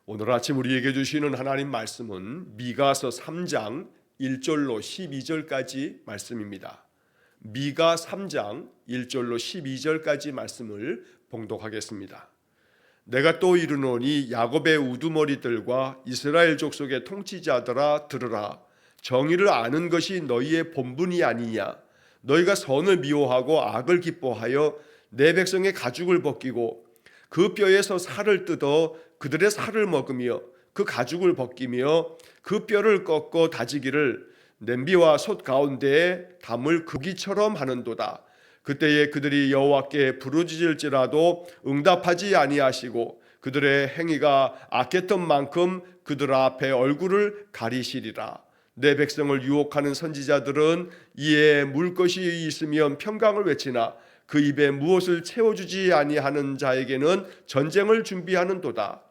오늘 아침 우리에게 주시는 하나님 말씀은 미가서 3장 1절로 12절까지 말씀입니다. 미가 3장 1절로 12절까지 말씀을 봉독하겠습니다. 내가 또 이르노니 야곱의 우두머리들과 이스라엘 족속의 통치자들아 들으라. 정의를 아는 것이 너희의 본분이 아니냐. 너희가 선을 미워하고 악을 기뻐하여 내 백성의 가죽을 벗기고 그 뼈에서 살을 뜯어 그들의 살을 먹으며 그 가죽을 벗기며 그 뼈를 꺾어 다지기를 냄비와 솥 가운데에 담을 고기처럼 하는도다. 그때에 그들이 여호와께 부르짖을지라도 응답하지 아니하시고 그들의 행위가 악했던 만큼 그들 앞에 얼굴을 가리시리라. 내 백성을 유혹하는 선지자들은 이에 물 것이 있으면 평강을 외치나 그 입에 무엇을 채워주지 아니하는 자에게는 전쟁을 준비하는도다.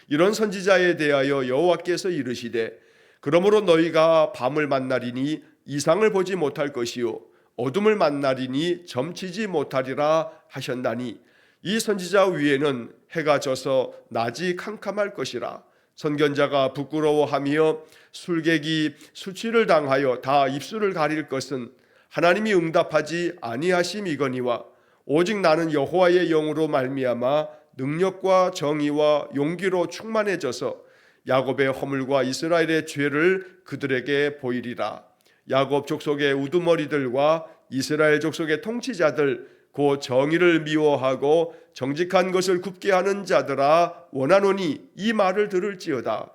이런 선지자에 대하여 여호와께서 이르시되 그러므로 너희가 밤을 만나리니 이상을 보지 못할 것이요 어둠을 만나리니 점치지 못하리라 하셨나니 이 선지자 위에는 해가 져서 낮이 캄캄할 것이라. 선견자가 부끄러워하며 술객이 수치를 당하여 다 입술을 가릴 것은 하나님이 응답하지 아니하심이거니와 오직 나는 여호와의 영으로 말미암아 능력과 정의와 용기로 충만해져서 야곱의 허물과 이스라엘의 죄를 그들에게 보이리라. 야곱 족속의 우두머리들과 이스라엘 족속의 통치자들 곧 정의를 미워하고 정직한 것을 굽게 하는 자들아 원하노니 이 말을 들을지어다.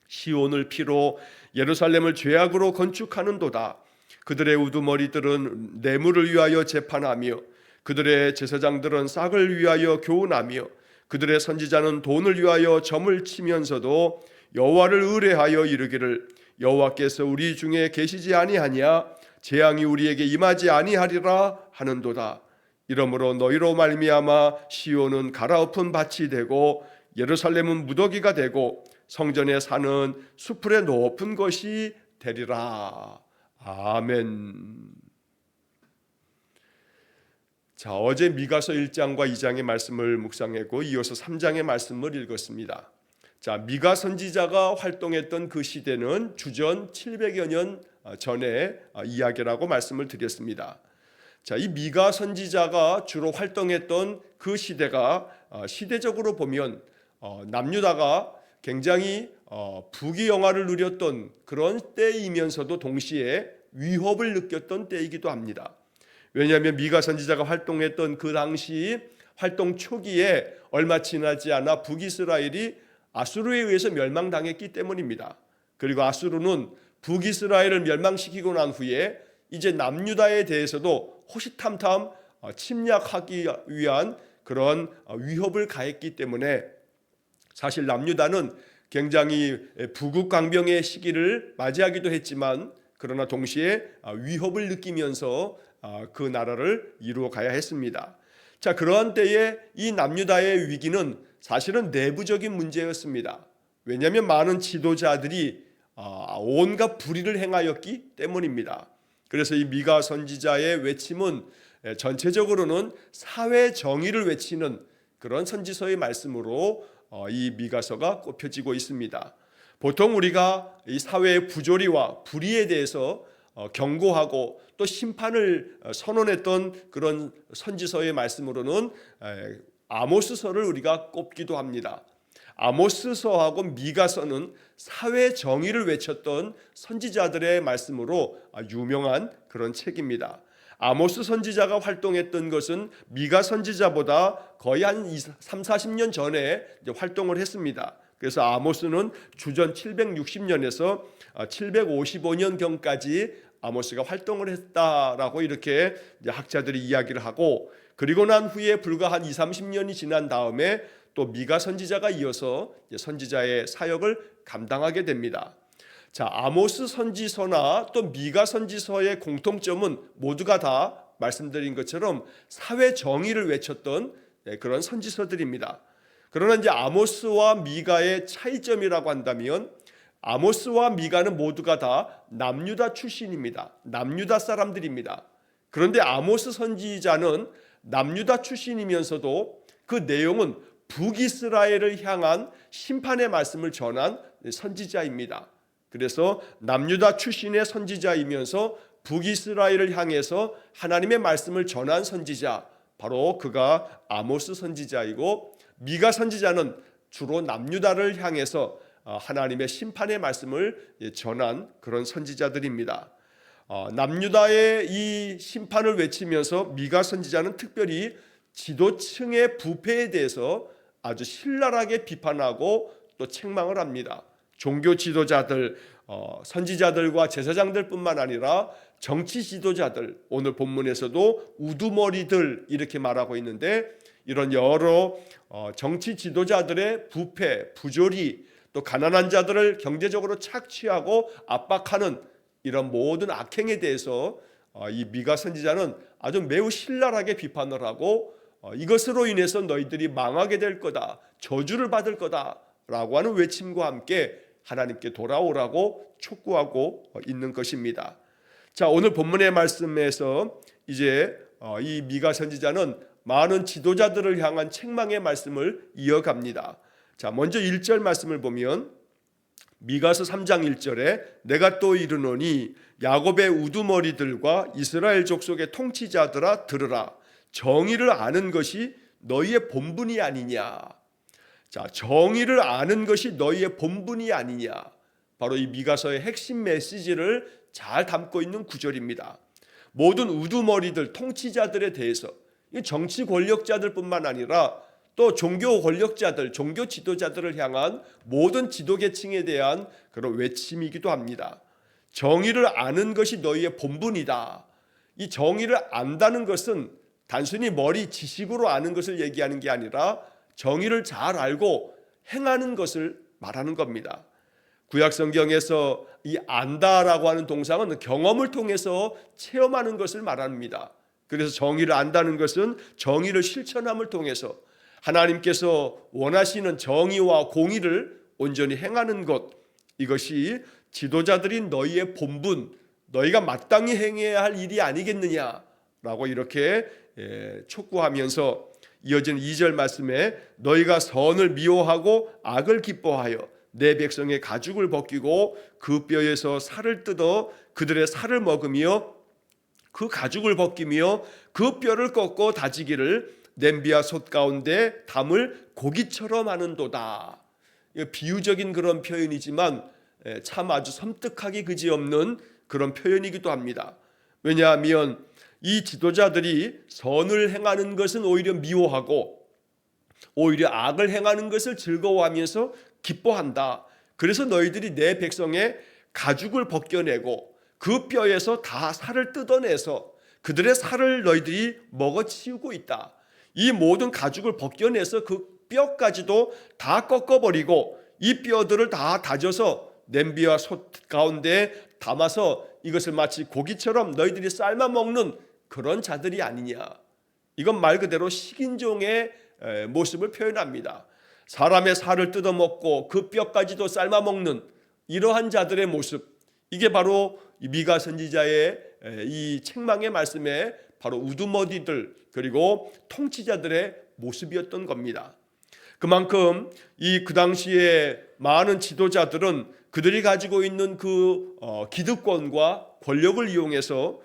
시온을 피로 예루살렘을 죄악으로 건축하는도다. 그들의 우두머리들은 뇌물을 위하여 재판하며 그들의 제사장들은 싹을 위하여 교훈하며 그들의 선지자는 돈을 위하여 점을 치면서도 여호와를 의뢰하여 이르기를 여호와께서 우리 중에 계시지 아니하냐 재앙이 우리에게 임하지 아니하리라 하는도다. 이러므로 너희로 말미암아 시온은 갈아엎은 밭이 되고 예루살렘은 무더기가 되고 성전에 사는 수풀의 높은 것이 되리라. 아멘. 자, 어제 미가서 1장과 2장의 말씀을 묵상했고 이어서 3장의 말씀을 읽었습니다. 자, 미가 선지자가 활동했던 그 시대는 주전 700여 년 전의 이야기라고 말씀을 드렸습니다. 자, 이 미가 선지자가 주로 활동했던 그 시대가 시대적으로 보면 남유다가 굉장히 부귀영화를 누렸던 그런 때이면서도 동시에 위협을 느꼈던 때이기도 합니다. 왜냐하면 미가 선지자가 활동했던 그 당시 활동 초기에 얼마 지나지 않아 북이스라엘이 아수르에 의해서 멸망당했기 때문입니다. 그리고 아수르는 북이스라엘을 멸망시키고 난 후에 이제 남유다에 대해서도 호시탐탐 침략하기 위한 그런 위협을 가했기 때문에 사실 남유다는 굉장히 부국강병의 시기를 맞이하기도 했지만 그러나 동시에 위협을 느끼면서 그 나라를 이루어 가야 했습니다. 자, 그러한 때에 이 남유다의 위기는 사실은 내부적인 문제였습니다. 왜냐하면 많은 지도자들이 온갖 불의를 행하였기 때문입니다. 그래서 이 미가 선지자의 외침은 전체적으로는 사회 정의를 외치는 그런 선지서의 말씀으로 이 미가서가 꼽혀지고 있습니다. 보통 우리가 이 사회의 부조리와 불의에 대해서 경고하고 또 심판을 선언했던 그런 선지서의 말씀으로는 아모스서를 우리가 꼽기도 합니다. 아모스서하고 미가서는 사회 정의를 외쳤던 선지자들의 말씀으로 유명한 그런 책입니다. 아모스 선지자가 활동했던 것은 미가 선지자보다 거의 한 30-40년 전에 활동을 했습니다. 그래서 아모스는 주전 760년에서 755년경까지 아모스가 활동을 했다라고 이렇게 학자들이 이야기를 하고, 그리고 난 후에 불과 한 20-30년이 지난 다음에 또 미가 선지자가 이어서 선지자의 사역을 감당하게 됩니다. 자, 아모스 선지서나 또 미가 선지서의 공통점은 모두가 다 말씀드린 것처럼 사회 정의를 외쳤던 그런 선지서들입니다. 그러나 이제 아모스와 미가의 차이점이라고 한다면 아모스와 미가는 모두가 다 남유다 출신입니다. 남유다 사람들입니다. 그런데 아모스 선지자는 남유다 출신이면서도 그 내용은 북이스라엘을 향한 심판의 말씀을 전한 선지자입니다. 그래서 남유다 출신의 선지자이면서 북이스라엘을 향해서 하나님의 말씀을 전한 선지자, 바로 그가 아모스 선지자이고, 미가 선지자는 주로 남유다를 향해서 하나님의 심판의 말씀을 전한 그런 선지자들입니다. 남유다의 이 심판을 외치면서 미가 선지자는 특별히 지도층의 부패에 대해서 아주 신랄하게 비판하고 또 책망을 합니다. 종교 지도자들, 선지자들과 제사장들뿐만 아니라 정치 지도자들, 오늘 본문에서도 우두머리들 이렇게 말하고 있는데, 이런 여러 정치 지도자들의 부패, 부조리, 또 가난한 자들을 경제적으로 착취하고 압박하는 이런 모든 악행에 대해서 이 미가 선지자는 아주 매우 신랄하게 비판을 하고, 이것으로 인해서 너희들이 망하게 될 거다, 저주를 받을 거다라고 하는 외침과 함께 하나님께 돌아오라고 촉구하고 있는 것입니다. 자, 오늘 본문의 말씀에서 이제 이 미가 선지자는 많은 지도자들을 향한 책망의 말씀을 이어갑니다. 자, 먼저 1절 말씀을 보면 미가서 3장 1절에 내가 또 이르노니 야곱의 우두머리들과 이스라엘 족속의 통치자들아 들으라. 정의를 아는 것이 너희의 본분이 아니냐. 자, 정의를 아는 것이 너희의 본분이 아니냐. 바로 이 미가서의 핵심 메시지를 잘 담고 있는 구절입니다. 모든 우두머리들, 통치자들에 대해서, 정치 권력자들뿐만 아니라 또 종교 권력자들, 종교 지도자들을 향한 모든 지도계층에 대한 그런 외침이기도 합니다. 정의를 아는 것이 너희의 본분이다. 이 정의를 안다는 것은 단순히 머리 지식으로 아는 것을 얘기하는 게 아니라 정의를 잘 알고 행하는 것을 말하는 겁니다. 구약 성경에서 이 안다라고 하는 동사는 경험을 통해서 체험하는 것을 말합니다. 그래서 정의를 안다는 것은 정의를 실천함을 통해서 하나님께서 원하시는 정의와 공의를 온전히 행하는 것, 이것이 지도자들인 너희의 본분, 너희가 마땅히 행해야 할 일이 아니겠느냐라고 이렇게 촉구하면서 이어지는 2절 말씀에 너희가 선을 미워하고 악을 기뻐하여 내 백성의 가죽을 벗기고 그 뼈에서 살을 뜯어 그들의 살을 먹으며 그 가죽을 벗기며 그 뼈를 꺾고 다지기를 냄비와 솥 가운데 담을 고기처럼 하는도다. 비유적인 그런 표현이지만 참 아주 섬뜩하기 그지없는 그런 표현이기도 합니다. 왜냐하면 이 지도자들이 선을 행하는 것은 오히려 미워하고 오히려 악을 행하는 것을 즐거워하면서 기뻐한다. 그래서 너희들이 내 백성의 가죽을 벗겨내고 그 뼈에서 다 살을 뜯어내서 그들의 살을 너희들이 먹어치우고 있다. 이 모든 가죽을 벗겨내서 그 뼈까지도 다 꺾어버리고 이 뼈들을 다 다져서 냄비와 솥 가운데 담아서 이것을 마치 고기처럼 너희들이 삶아 먹는 그런 자들이 아니냐. 이건 말 그대로 식인종의 모습을 표현합니다. 사람의 살을 뜯어먹고 그 뼈까지도 삶아 먹는 이러한 자들의 모습, 이게 바로 미가 선지자의 이 책망의 말씀에 바로 우두머리들 그리고 통치자들의 모습이었던 겁니다. 그만큼 그 당시에 많은 지도자들은 그들이 가지고 있는 그 기득권과 권력을 이용해서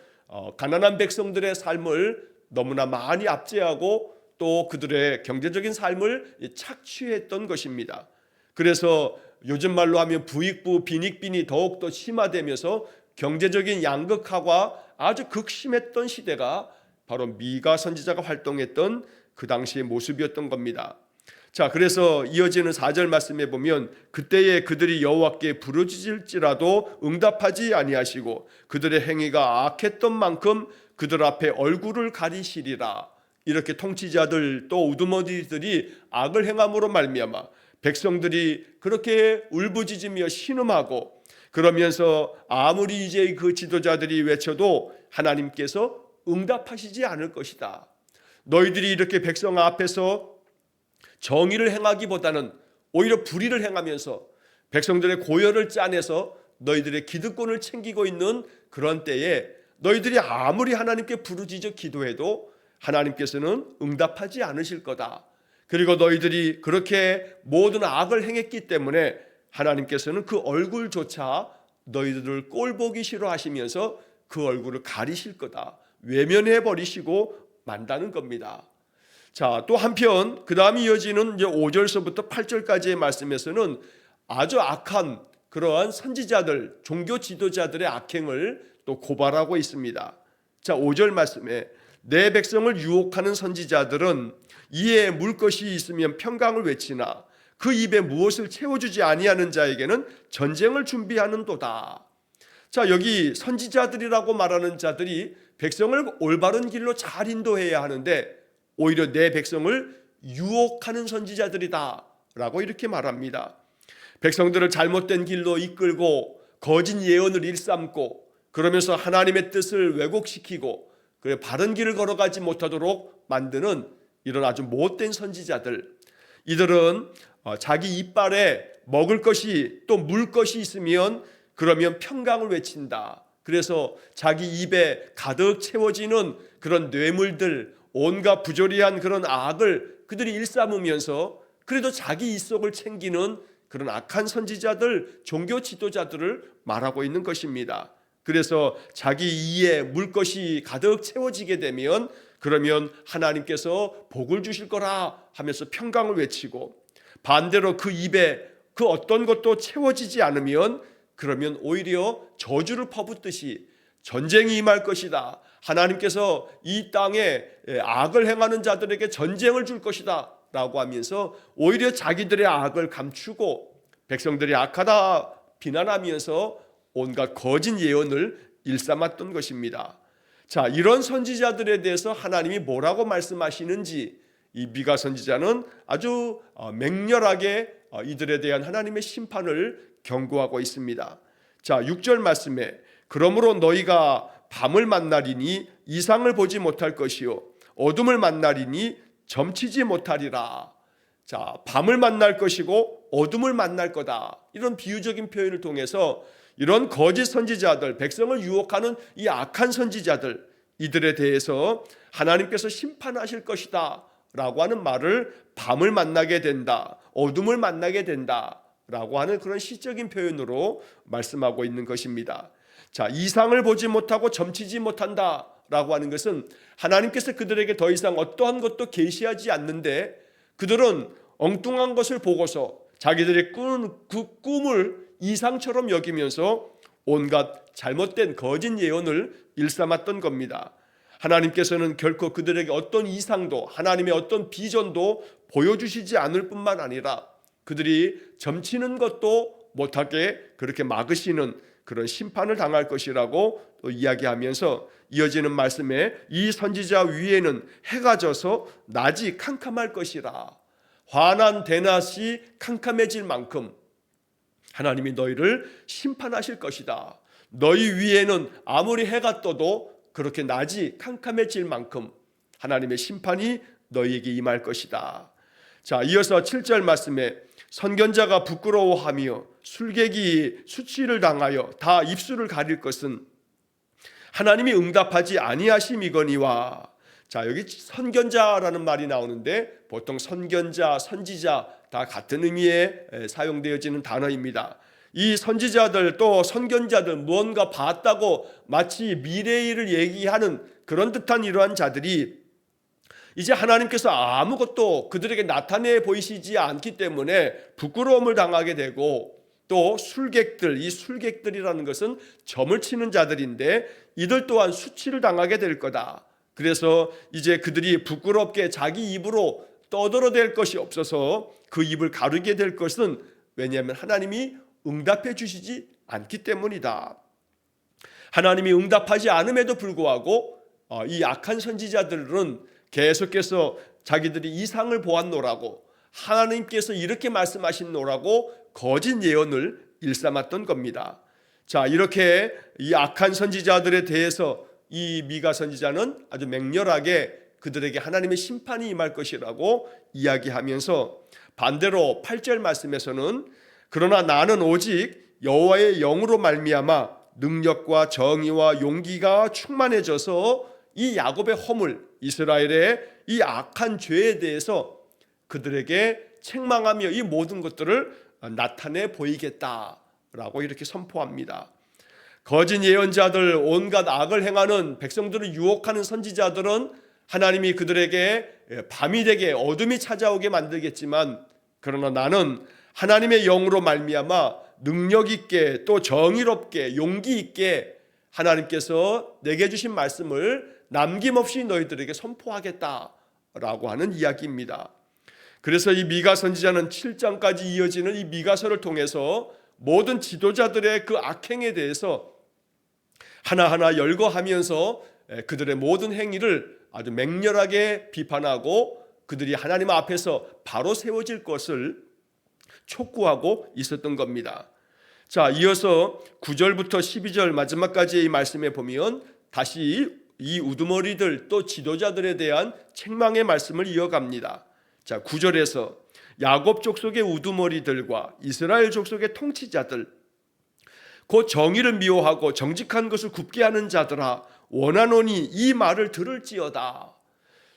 가난한 백성들의 삶을 너무나 많이 압제하고 또 그들의 경제적인 삶을 착취했던 것입니다. 그래서 요즘 말로 하면 부익부 빈익빈이 더욱더 심화되면서 경제적인 양극화가 아주 극심했던 시대가 바로 미가 선지자가 활동했던 그 당시의 모습이었던 겁니다. 자, 그래서 이어지는 4절 말씀에 보면 그때에 그들이 여호와께 부르짖을지라도 응답하지 아니하시고 그들의 행위가 악했던 만큼 그들 앞에 얼굴을 가리시리라. 이렇게 통치자들 또 우두머리들이 악을 행함으로 말미암아 백성들이 그렇게 울부짖으며 신음하고 그러면서 아무리 이제 그 지도자들이 외쳐도 하나님께서 응답하시지 않을 것이다. 너희들이 이렇게 백성 앞에서 정의를 행하기보다는 오히려 불의를 행하면서 백성들의 고열을 짜내서 너희들의 기득권을 챙기고 있는 그런 때에 너희들이 아무리 하나님께 부르짖어 기도해도 하나님께서는 응답하지 않으실 거다. 그리고 너희들이 그렇게 모든 악을 행했기 때문에 하나님께서는 그 얼굴조차 너희들을 꼴보기 싫어하시면서 그 얼굴을 가리실 거다, 외면해 버리시고 만다는 겁니다. 자, 또 한편 그 다음 이어지는 이제 5절서부터 8절까지의 말씀에서는 아주 악한 그러한 선지자들, 종교 지도자들의 악행을 또 고발하고 있습니다. 자, 5절 말씀에 내 백성을 유혹하는 선지자들은 이에 물 것이 있으면 평강을 외치나 그 입에 무엇을 채워주지 아니하는 자에게는 전쟁을 준비하는도다. 자, 여기 선지자들이라고 말하는 자들이 백성을 올바른 길로 잘 인도해야 하는데 오히려 내 백성을 유혹하는 선지자들이다 라고 이렇게 말합니다. 백성들을 잘못된 길로 이끌고 거짓 예언을 일삼고 그러면서 하나님의 뜻을 왜곡시키고 그래 바른 길을 걸어가지 못하도록 만드는 이런 아주 못된 선지자들, 이들은 자기 이빨에 먹을 것이 또 물 것이 있으면 그러면 평강을 외친다. 그래서 자기 입에 가득 채워지는 그런 뇌물들, 온갖 부조리한 그런 악을 그들이 일삼으면서 그래도 자기 이속을 챙기는 그런 악한 선지자들, 종교 지도자들을 말하고 있는 것입니다. 그래서 자기 이에 물 것이 가득 채워지게 되면 그러면 하나님께서 복을 주실 거라 하면서 평강을 외치고, 반대로 그 입에 그 어떤 것도 채워지지 않으면 그러면 오히려 저주를 퍼붓듯이 전쟁이 임할 것이다, 하나님께서 이 땅에 악을 행하는 자들에게 전쟁을 줄 것이다 라고 하면서 오히려 자기들의 악을 감추고 백성들이 악하다 비난하면서 온갖 거짓 예언을 일삼았던 것입니다. 자, 이런 선지자들에 대해서 하나님이 뭐라고 말씀하시는지 이 미가 선지자는 아주 맹렬하게 이들에 대한 하나님의 심판을 경고하고 있습니다. 자, 6절 말씀에 그러므로 너희가 밤을 만나리니 이상을 보지 못할 것이요 어둠을 만나리니 점치지 못하리라. 자, 밤을 만날 것이고 어둠을 만날 거다, 이런 비유적인 표현을 통해서 이런 거짓 선지자들, 백성을 유혹하는 이 악한 선지자들, 이들에 대해서 하나님께서 심판하실 것이다 라고 하는 말을 밤을 만나게 된다, 어둠을 만나게 된다 라고 하는 그런 시적인 표현으로 말씀하고 있는 것입니다. 자, 이상을 보지 못하고 점치지 못한다 라고 하는 것은 하나님께서 그들에게 더 이상 어떠한 것도 계시하지 않는데 그들은 엉뚱한 것을 보고서 자기들의 그 꿈을 이상처럼 여기면서 온갖 잘못된 거짓 예언을 일삼았던 겁니다. 하나님께서는 결코 그들에게 어떤 이상도, 하나님의 어떤 비전도 보여주시지 않을 뿐만 아니라 그들이 점치는 것도 못하게 그렇게 막으시는 그런 심판을 당할 것이라고 또 이야기하면서 이어지는 말씀에 이 선지자 위에는 해가 져서 낮이 캄캄할 것이라. 환한 대낮이 캄캄해질 만큼 하나님이 너희를 심판하실 것이다. 너희 위에는 아무리 해가 떠도 그렇게 낮이 캄캄해질 만큼 하나님의 심판이 너희에게 임할 것이다. 자, 이어서 7절 말씀에 선견자가 부끄러워하며 술객이 수치를 당하여 다 입술을 가릴 것은 하나님이 응답하지 아니하심이거니와. 자, 여기 선견자라는 말이 나오는데 보통 선견자, 선지자 다 같은 의미에 사용되어지는 단어입니다. 이 선지자들 또 선견자들, 무언가 봤다고 마치 미래의 일을 얘기하는 그런 듯한 이러한 자들이 이제 하나님께서 아무것도 그들에게 나타내 보이시지 않기 때문에 부끄러움을 당하게 되고, 또 술객들, 이 술객들이라는 것은 점을 치는 자들인데 이들 또한 수치를 당하게 될 거다. 그래서 이제 그들이 부끄럽게 자기 입으로 떠들어댈 것이 없어서 그 입을 가르게 될 것은 왜냐하면 하나님이 응답해 주시지 않기 때문이다. 하나님이 응답하지 않음에도 불구하고 이 악한 선지자들은 계속해서 자기들이 이상을 보았노라고, 하나님께서 이렇게 말씀하신노라고 거짓 예언을 일삼았던 겁니다. 자, 이렇게 이 악한 선지자들에 대해서 이 미가 선지자는 아주 맹렬하게 그들에게 하나님의 심판이 임할 것이라고 이야기하면서 반대로 8절 말씀에서는 그러나 나는 오직 여호와의 영으로 말미암아 능력과 정의와 용기가 충만해져서 이 야곱의 허물, 이스라엘의 이 악한 죄에 대해서 그들에게 책망하며 이 모든 것들을 나타내 보이겠다라고 이렇게 선포합니다. 거짓 예언자들, 온갖 악을 행하는 백성들을 유혹하는 선지자들은 하나님이 그들에게 밤이 되게 어둠이 찾아오게 만들겠지만, 그러나 나는 하나님의 영으로 말미암아 능력 있게 또 정의롭게 용기 있게 하나님께서 내게 주신 말씀을 남김없이 너희들에게 선포하겠다라고 하는 이야기입니다. 그래서 이 미가 선지자는 7장까지 이어지는 이 미가서를 통해서 모든 지도자들의 그 악행에 대해서 하나하나 열거하면서 그들의 모든 행위를 아주 맹렬하게 비판하고 그들이 하나님 앞에서 바로 세워질 것을 촉구하고 있었던 겁니다. 자, 이어서 9절부터 12절 마지막까지의 말씀에 보면 다시 이 우두머리들 또 지도자들에 대한 책망의 말씀을 이어갑니다. 자, 9절에서 야곱 족속의 우두머리들과 이스라엘 족속의 통치자들, 곧 정의를 미워하고 정직한 것을 굽게 하는 자들아, 원하노니 이 말을 들을지어다.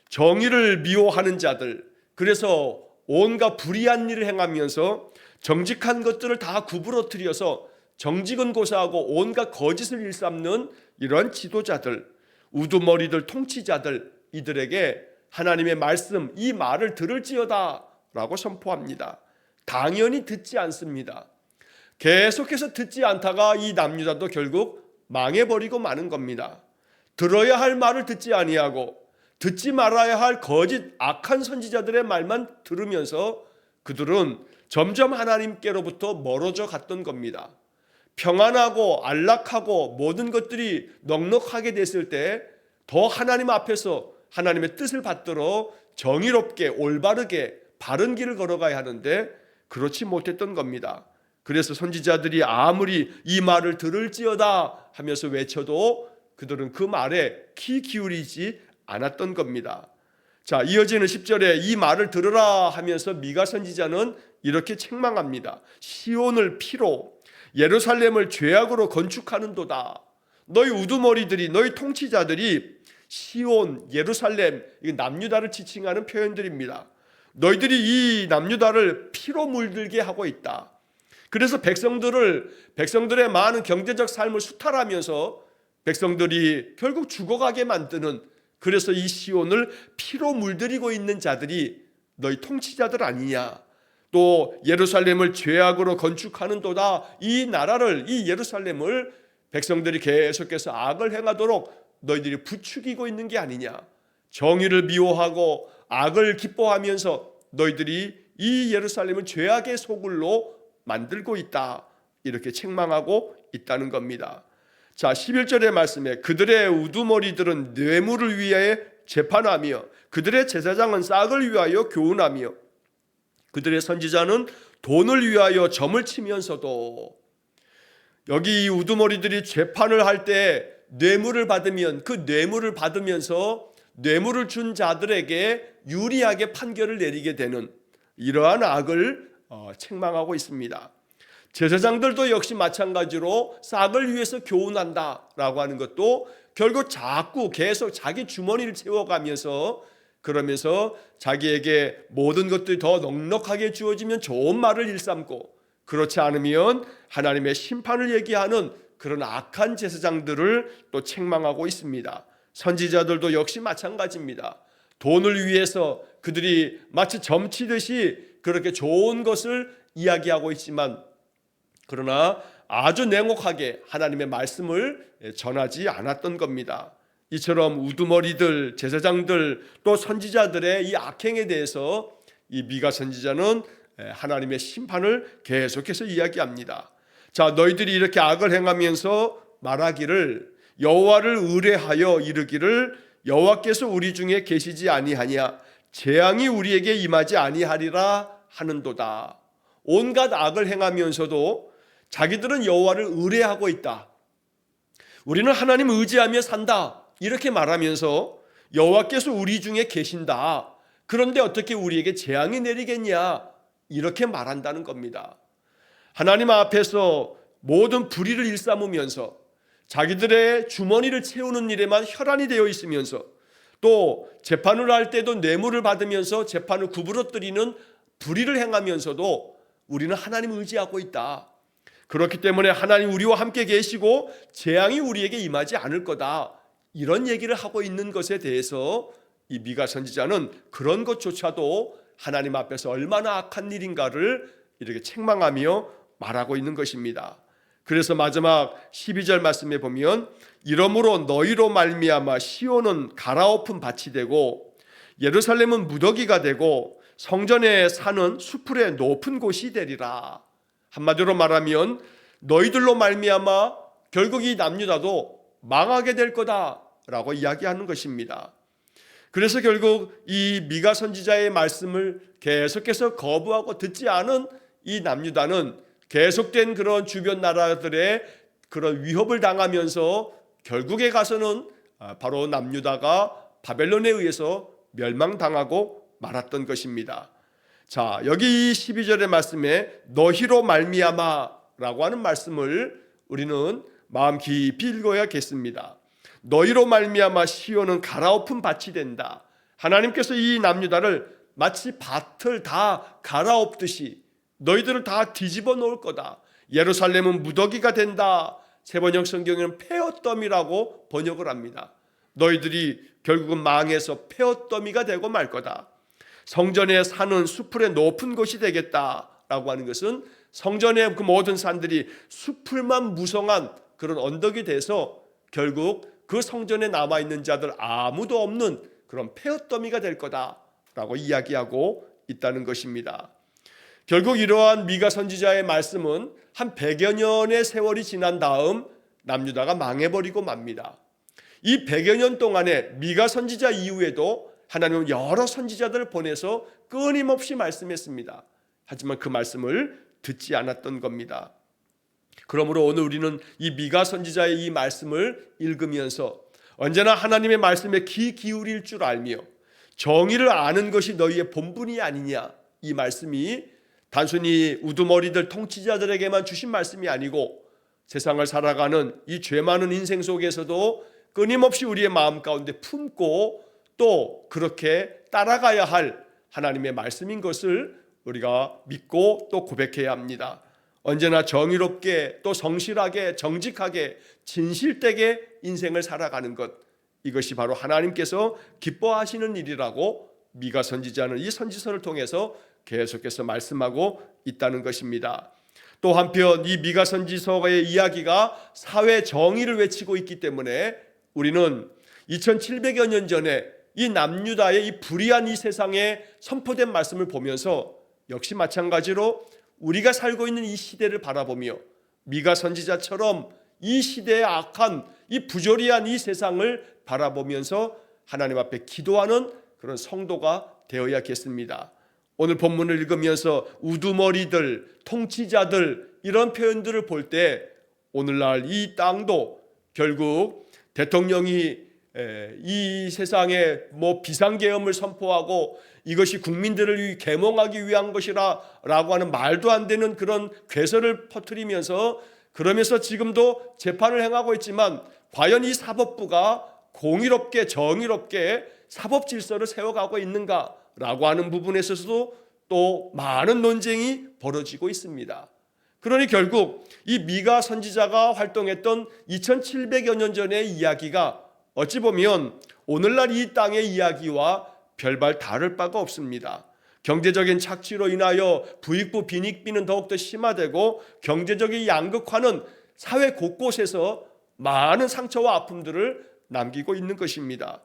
정의를 미워하는 자들, 그래서 온갖 불의한 일을 행하면서 정직한 것들을 다 구부러뜨려서 정직은 고사하고 온갖 거짓을 일삼는 이런 지도자들, 우두머리들, 통치자들, 이들에게 하나님의 말씀, 이 말을 들을지어다 라고 선포합니다. 당연히 듣지 않습니다. 계속해서 듣지 않다가 이 남유다도 결국 망해버리고 마는 겁니다. 들어야 할 말을 듣지 아니하고 듣지 말아야 할 거짓 악한 선지자들의 말만 들으면서 그들은 점점 하나님께로부터 멀어져 갔던 겁니다. 평안하고 안락하고 모든 것들이 넉넉하게 됐을 때 더 하나님 앞에서 하나님의 뜻을 받들어 정의롭게 올바르게 바른 길을 걸어가야 하는데 그렇지 못했던 겁니다. 그래서 선지자들이 아무리 이 말을 들을지어다 하면서 외쳐도 그들은 그 말에 귀 기울이지 않았던 겁니다. 자, 이어지는 10절에 이 말을 들으라 하면서 미가 선지자는 이렇게 책망합니다. 시온을 피로 예루살렘을 죄악으로 건축하는도다. 너희 우두머리들이, 너희 통치자들이 시온, 예루살렘, 남유다를 지칭하는 표현들입니다. 너희들이 이 남유다를 피로 물들게 하고 있다. 그래서 백성들의 많은 경제적 삶을 수탈하면서 백성들이 결국 죽어가게 만드는, 그래서 이 시온을 피로 물들이고 있는 자들이 너희 통치자들 아니냐. 또 예루살렘을 죄악으로 건축하는도다. 이 나라를, 이 예루살렘을 백성들이 계속해서 악을 행하도록 너희들이 부추기고 있는 게 아니냐. 정의를 미워하고 악을 기뻐하면서 너희들이 이 예루살렘을 죄악의 소굴로 만들고 있다. 이렇게 책망하고 있다는 겁니다. 자, 11절의 말씀에 그들의 우두머리들은 뇌물을 위하여 재판하며 그들의 제사장은 싹을 위하여 교훈하며 그들의 선지자는 돈을 위하여 점을 치면서도, 여기 이 우두머리들이 재판을 할 때 뇌물을 받으면 그 뇌물을 받으면서 뇌물을 준 자들에게 유리하게 판결을 내리게 되는 이러한 악을 책망하고 있습니다. 제사장들도 역시 마찬가지로 싹을 위해서 교훈한다라고 하는 것도 결국 자꾸 계속 자기 주머니를 채워가면서, 그러면서 자기에게 모든 것들이 더 넉넉하게 주어지면 좋은 말을 일삼고, 그렇지 않으면 하나님의 심판을 얘기하는 그런 악한 제사장들을 또 책망하고 있습니다. 선지자들도 역시 마찬가지입니다. 돈을 위해서 그들이 마치 점치듯이 그렇게 좋은 것을 이야기하고 있지만, 그러나 아주 냉혹하게 하나님의 말씀을 전하지 않았던 겁니다. 이처럼 우두머리들, 제사장들, 또 선지자들의 이 악행에 대해서 이 미가 선지자는 하나님의 심판을 계속해서 이야기합니다. 자, 너희들이 이렇게 악을 행하면서 말하기를 여호와를 의뢰하여 이르기를 여호와께서 우리 중에 계시지 아니하냐, 재앙이 우리에게 임하지 아니하리라 하는도다. 온갖 악을 행하면서도 자기들은 여호와를 의뢰하고 있다. 우리는 하나님 의지하며 산다. 이렇게 말하면서 여호와께서 우리 중에 계신다. 그런데 어떻게 우리에게 재앙이 내리겠냐? 이렇게 말한다는 겁니다. 하나님 앞에서 모든 불의를 일삼으면서 자기들의 주머니를 채우는 일에만 혈안이 되어 있으면서 또 재판을 할 때도 뇌물을 받으면서 재판을 구부러뜨리는 불의를 행하면서도 우리는 하나님을 의지하고 있다. 그렇기 때문에 하나님 우리와 함께 계시고 재앙이 우리에게 임하지 않을 거다. 이런 얘기를 하고 있는 것에 대해서 이 미가 선지자는 그런 것조차도 하나님 앞에서 얼마나 악한 일인가를 이렇게 책망하며 말하고 있는 것입니다. 그래서 마지막 12절 말씀에 보면 이러므로 너희로 말미암아 시온은 갈아엎은 밭이 되고 예루살렘은 무더기가 되고 성전에 사는 수풀의 높은 곳이 되리라. 한마디로 말하면 너희들로 말미암아 결국 이 남유다도 망하게 될 거다라고 이야기하는 것입니다. 그래서 결국 이 미가 선지자의 말씀을 계속해서 거부하고 듣지 않은 이 남유다는 계속된 그런 주변 나라들의 그런 위협을 당하면서 결국에 가서는 바로 남유다가 바벨론에 의해서 멸망당하고 말았던 것입니다. 자, 여기 12절의 말씀에 너희로 말미암아라고 하는 말씀을 우리는 마음 깊이 읽어야겠습니다. 너희로 말미암아 시온은 갈아엎은 밭이 된다. 하나님께서 이 남유다를 마치 밭을 다 갈아엎듯이 너희들을 다 뒤집어 놓을 거다. 예루살렘은 무더기가 된다. 세번역 성경에는 폐허더미라고 번역을 합니다. 너희들이 결국은 망해서 폐허더미가 되고 말 거다. 성전에 사는 수풀의 높은 곳이 되겠다라고 하는 것은 성전의 그 모든 산들이 수풀만 무성한 그런 언덕이 돼서 결국 그 성전에 남아있는 자들 아무도 없는 그런 폐허더미가 될 거다라고 이야기하고 있다는 것입니다. 결국 이러한 미가 선지자의 말씀은 한 100여 년의 세월이 지난 다음 남유다가 망해버리고 맙니다. 이 100여 년 동안에 미가 선지자 이후에도 하나님은 여러 선지자들을 보내서 끊임없이 말씀했습니다. 하지만 그 말씀을 듣지 않았던 겁니다. 그러므로 오늘 우리는 이 미가 선지자의 이 말씀을 읽으면서 언제나 하나님의 말씀에 귀 기울일 줄 알며 정의를 아는 것이 너희의 본분이 아니냐, 이 말씀이 단순히 우두머리들 통치자들에게만 주신 말씀이 아니고 세상을 살아가는 이 죄 많은 인생 속에서도 끊임없이 우리의 마음 가운데 품고 또 그렇게 따라가야 할 하나님의 말씀인 것을 우리가 믿고 또 고백해야 합니다. 언제나 정의롭게 또 성실하게 정직하게 진실되게 인생을 살아가는 것, 이것이 바로 하나님께서 기뻐하시는 일이라고 미가 선지자는 이 선지서를 통해서 계속해서 말씀하고 있다는 것입니다. 또 한편 이 미가 선지서의 이야기가 사회 정의를 외치고 있기 때문에 우리는 2700여 년 전에 이 남유다의 이 불의한 이 세상에 선포된 말씀을 보면서 역시 마찬가지로 우리가 살고 있는 이 시대를 바라보며 미가 선지자처럼 이 시대의 악한 이 부조리한 이 세상을 바라보면서 하나님 앞에 기도하는 그런 성도가 되어야겠습니다. 오늘 본문을 읽으면서 우두머리들, 통치자들 이런 표현들을 볼 때 오늘날 이 땅도 결국 대통령이 이 세상에 비상계엄을 선포하고 이것이 국민들을 계몽하기 위한 것이라고 하는 말도 안 되는 그런 괴설을 퍼뜨리면서 그러면서 지금도 재판을 행하고 있지만 과연 이 사법부가 공의롭게 정의롭게 사법 질서를 세워가고 있는가라고 하는 부분에 있어서도 또 많은 논쟁이 벌어지고 있습니다. 그러니 결국 이 미가 선지자가 활동했던 2700여 년 전의 이야기가 어찌 보면 오늘날 이 땅의 이야기와 별반 다를 바가 없습니다. 경제적인 착취로 인하여 부익부 빈익빈은 더욱더 심화되고 경제적인 양극화는 사회 곳곳에서 많은 상처와 아픔들을 남기고 있는 것입니다.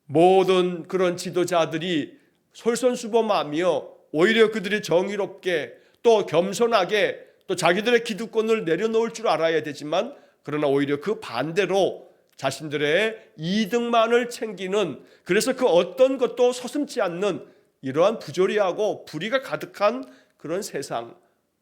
모든 그런 지도자들이 솔선수범하며 오히려 그들이 정의롭게 또 겸손하게 또 자기들의 기득권을 내려놓을 줄 알아야 되지만 그러나 오히려 그 반대로 자신들의 이득만을 챙기는, 그래서 그 어떤 것도 서슴지 않는 이러한 부조리하고 불의가 가득한 그런 세상,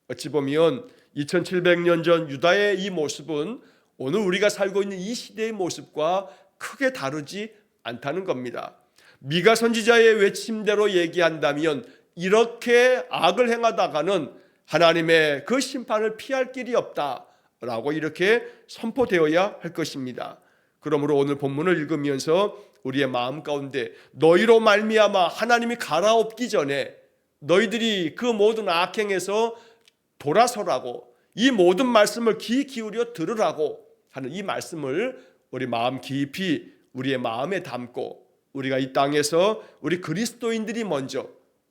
어찌 보면 2700년 전 유다의 이 모습은 오늘 우리가 살고 있는 이 시대의 모습과 크게 다르지 않다는 겁니다. 미가 선지자의 외침대로 얘기한다면 이렇게 악을 행하다가는 하나님의 그 심판을 피할 길이 없다라고 이렇게 선포되어야 할 것입니다. 그러므로 오늘 본문을 읽으면서 우리의 마음 가운데 너희로 말미암아 하나님이 갈아엎기 전에 너희들이 그 모든 악행에서 돌아서라고, 이 모든 말씀을 귀 기울여 들으라고 하는 이 말씀을 우리 마음 깊이 우리의 마음에 담고, 우리가 이 땅에서 우리 그리스도인들이 먼저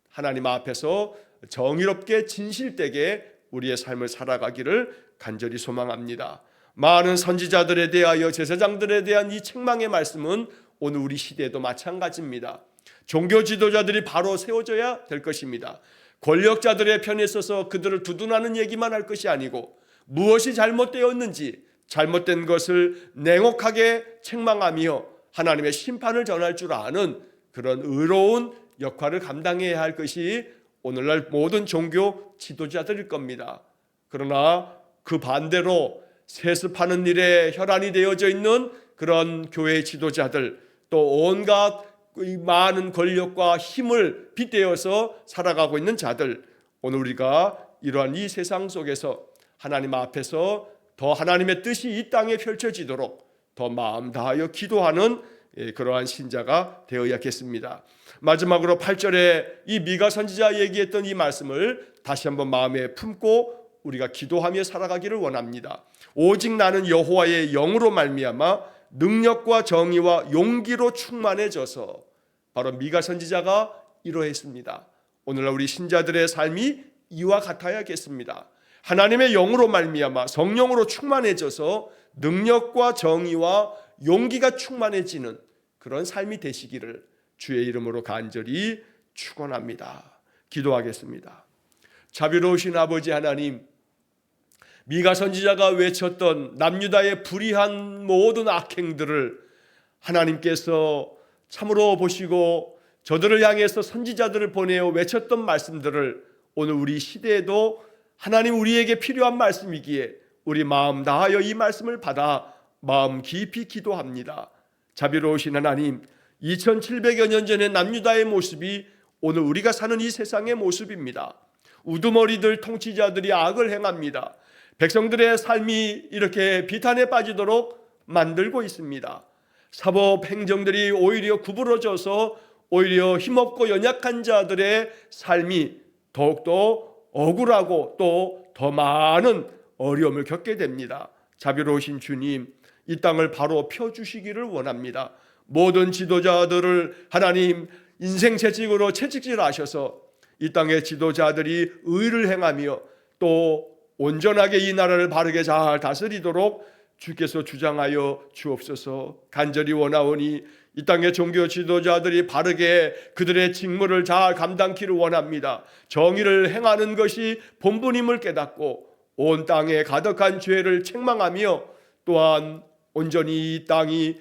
하나님 앞에서 정의롭게 진실되게 우리의 삶을 살아가기를 간절히 소망합니다. 많은 선지자들에 대하여 제사장들에 대한 이 책망의 말씀은 오늘 우리 시대에도 마찬가지입니다. 종교 지도자들이 바로 세워져야 될 것입니다. 권력자들의 편에 서서 그들을 두둔하는 얘기만 할 것이 아니고 무엇이 잘못되었는지 잘못된 것을 냉혹하게 책망하며 하나님의 심판을 전할 줄 아는 그런 의로운 역할을 감당해야 할 것이 오늘날 모든 종교 지도자들일 겁니다. 그러나 그 반대로 세습하는 일에 혈안이 되어져 있는 그런 교회 지도자들, 또 온갖 많은 권력과 힘을 빗대어서 살아가고 있는 자들, 오늘 우리가 이러한 이 세상 속에서 하나님 앞에서 더 하나님의 뜻이 이 땅에 펼쳐지도록 더 마음 다하여 기도하는 그러한 신자가 되어야겠습니다. 마지막으로 8절에 이 미가 선지자 얘기했던 이 말씀을 다시 한번 마음에 품고 우리가 기도하며 살아가기를 원합니다. 오직 나는 여호와의 영으로 말미암아 능력과 정의와 용기로 충만해져서, 바로 미가 선지자가 이러했습니다. 오늘날 우리 신자들의 삶이 이와 같아야겠습니다. 하나님의 영으로 말미암아 성령으로 충만해져서 능력과 정의와 용기가 충만해지는 그런 삶이 되시기를 주의 이름으로 간절히 축원합니다. 기도하겠습니다. 자비로우신 아버지 하나님, 미가 선지자가 외쳤던 남유다의 불의한 모든 악행들을 하나님께서 참으로 보시고 저들을 향해서 선지자들을 보내어 외쳤던 말씀들을 오늘 우리 시대에도 하나님 우리에게 필요한 말씀이기에 우리 마음 다하여 이 말씀을 받아 마음 깊이 기도합니다. 자비로우신 하나님, 2700여 년 전의 남유다의 모습이 오늘 우리가 사는 이 세상의 모습입니다. 우두머리들 통치자들이 악을 행합니다. 백성들의 삶이 이렇게 비탄에 빠지도록 만들고 있습니다. 사법 행정들이 오히려 구부러져서 오히려 힘없고 연약한 자들의 삶이 더욱더 억울하고 또 더 많은 어려움을 겪게 됩니다. 자비로우신 주님, 이 땅을 바로 펴주시기를 원합니다. 모든 지도자들을 하나님 인생 채찍으로 채찍질하셔서 이 땅의 지도자들이 의를 행하며 또 온전하게 이 나라를 바르게 잘 다스리도록 주께서 주장하여 주옵소서. 간절히 원하오니 이 땅의 종교 지도자들이 바르게 그들의 직무를 잘 감당키를 원합니다. 정의를 행하는 것이 본분임을 깨닫고 온 땅에 가득한 죄를 책망하며 또한 온전히 이 땅이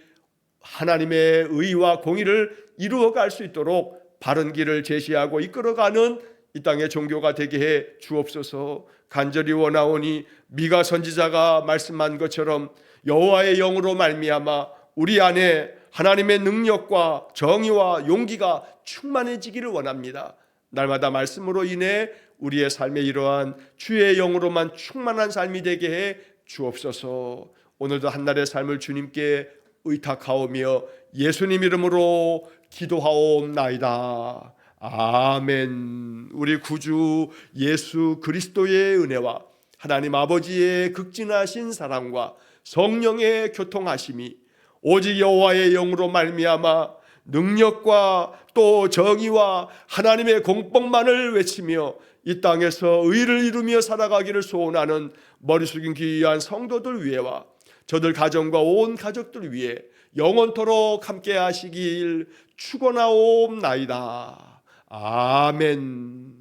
하나님의 의와 공의를 이루어갈 수 있도록 바른 길을 제시하고 이끌어가는 이 땅의 종교가 되게 해 주옵소서. 간절히 원하오니 미가 선지자가 말씀한 것처럼 여호와의 영으로 말미암아 우리 안에 하나님의 능력과 정의와 용기가 충만해지기를 원합니다. 날마다 말씀으로 인해 우리의 삶에 이러한 주의 영으로만 충만한 삶이 되게 해 주옵소서. 오늘도 한날의 삶을 주님께 의탁하오며 예수님 이름으로 기도하옵나이다. 아멘. 우리 구주 예수 그리스도의 은혜와 하나님 아버지의 극진하신 사랑과 성령의 교통하심이 오직 여호와의 영으로 말미암아 능력과 또 정의와 하나님의 공법만을 외치며 이 땅에서 의를 이루며 살아가기를 소원하는 머리 숙인 귀한 성도들 위에와 저들 가정과 온 가족들 위해 영원토록 함께 하시길 축원하옵나이다. 아멘.